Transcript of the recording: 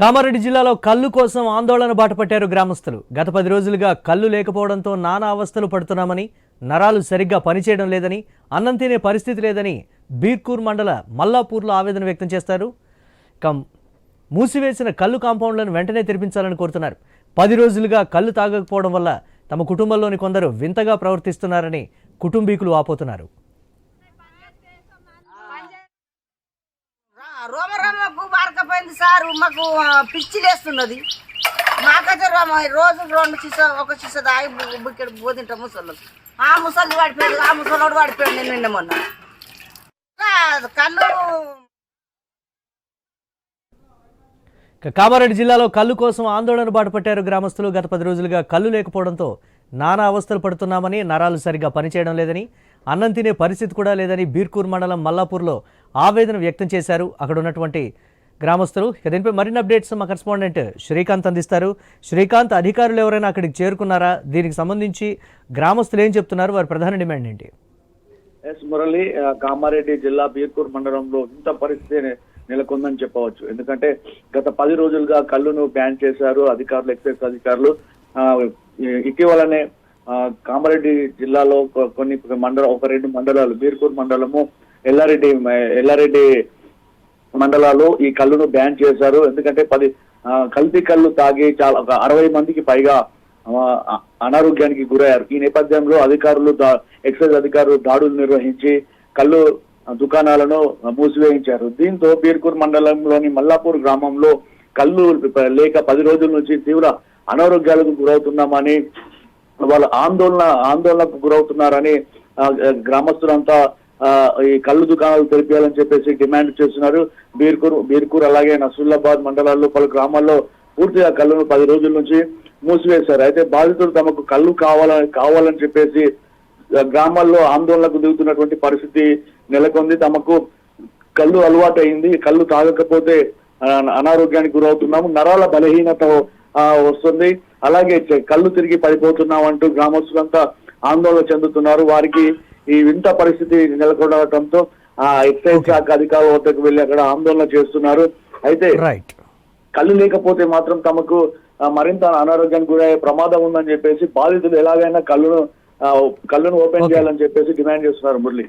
కామారెడ్డి జిల్లాలో కల్లు కోసం ఆందోళన బాటపట్టారు గ్రామస్తులు. గత 10 రోజులుగా కల్లు లేకపోవడంతో నానా అవస్థలు పడుతున్నామని, నరాలు సరిగ్గా పనిచేయడం లేదని, అన్నం తినే పరిస్థితి లేదని బీర్కూర్ మండల మల్లాపూర్లో ఆవేదన వ్యక్తం చేస్తారు. మూసివేసిన కల్లు కాంపౌండ్లను వెంటనే తెరిపించాలని కోరుతున్నారు. 10 రోజులుగా కల్లు తాగకపోవడం వల్ల తమ కుటుంబంలోని కొందరు వింతగా ప్రవర్తిస్తున్నారని కుటుంబీకులు వాపోతున్నారు. రోమరోమకు వారకపోయింది సార్, మాకు పిచ్చి లేస్తున్నది. మాకైతే రోజు 2 చిస ఒక చిస దాగి బుక్కెడు పోతింటాం ముసళ్ళు. ఆ ముసళ్ళు పడిపోయాడు, ఆ ముసలోడు పడిపోయాడు నిన్న మొన్న. కళ్ళు కామారెడ్డి జిల్లాలో కల్లు కోసం ఆందోళన బాటపట్టారు గ్రామస్తులు. గత 10 రోజులుగా కల్లు లేకపోవడంతో నానా అవస్థలు పడుతున్నామని, నరాలు సరిగ్గా పనిచేయడం లేదని, అన్నం తినే పరిస్థితి కూడా లేదని బీర్కూర్ మండలం మల్లాపూర్లో ఆవేదన వ్యక్తం చేశారు అక్కడ ఉన్నటువంటి గ్రామస్తులు. దీనిపై మరిన్ని అప్డేట్స్ మా కరెస్పాండెంట్ శ్రీకాంత్ అందిస్తారు. శ్రీకాంత్, అధికారులు ఎవరైనా అక్కడికి చేరుకున్నారా? దీనికి సంబంధించి గ్రామస్తులు ఏం చెప్తున్నారు? వారి ప్రధాన డిమాండ్ ఏంటి? ఎస్ మురళి, కామారెడ్డి జిల్లా బీర్కూర్ మండలంలో ఇంత పరిస్థితి నెలకొందని చెప్పవచ్చు. ఎందుకంటే గత 10 రోజులుగా కల్లును బ్యాన్ చేశారు అధికారులు, ఎక్సైజ్ అధికారులు. ఇటీవలనే కామారెడ్డి జిల్లాలో కొన్ని ఒక 2 మండలాలు, బీర్కూర్ మండలము, ఎల్లారెడ్డి మండలాలు ఈ కల్లును బ్యాన్ చేశారు. ఎందుకంటే కల్తీ కళ్ళు తాగి చాలా 60 మందికి పైగా అనారోగ్యానికి గురయ్యారు. ఈ నేపథ్యంలో ఎక్సైజ్ అధికారులు దాడులు నిర్వహించి కళ్ళు దుకాణాలను మూసివేయించారు. దీంతో బీర్కూర్ మండలంలోని మల్లాపూర్ గ్రామంలో కళ్ళు లేక 10 రోజుల నుంచి తీవ్ర అనారోగ్యాలకు గురవుతున్నామని, వాళ్ళు ఆందోళనకు గురవుతున్నారని గ్రామస్తులంతా ఈ కళ్ళు దుకాణాలు తెరిపేయాలని చెప్పేసి డిమాండ్ చేస్తున్నారు. బీర్కూర్ అలాగే నసరుల్లాబాద్ మండలాల్లో పలు గ్రామాల్లో పూర్తిగా కళ్ళును 10 రోజుల నుంచి మూసివేశారు. అయితే బాధితులు తమకు కళ్ళు కావాలని చెప్పేసి గ్రామాల్లో ఆందోళనకు దిగుతున్నటువంటి పరిస్థితి నెలకొంది. తమకు కళ్ళు అలవాటు అయింది, కళ్ళు తాగకపోతే అనారోగ్యానికి గురవుతున్నాము, నరాల బలహీనత వస్తుంది, అలాగే కళ్ళు తిరిగి పడిపోతున్నామంటూ గ్రామస్తులంతా ఆందోళన చెందుతున్నారు. వారికి ఈ వింత పరిస్థితి నెలకొనడంతో ఎక్సైజ్ శాఖ అధికారుల వద్దకు వెళ్లి అక్కడ ఆందోళన చేస్తున్నారు. అయితే కళ్ళు లేకపోతే మాత్రం తమకు మరింత అనారోగ్యానికి గురయ్యే ప్రమాదం ఉందని చెప్పేసి బాధితులు ఎలాగైనా కళ్ళును ఓపెన్ చేయాలని చెప్పేసి డిమాండ్ చేస్తున్నారు మురళి.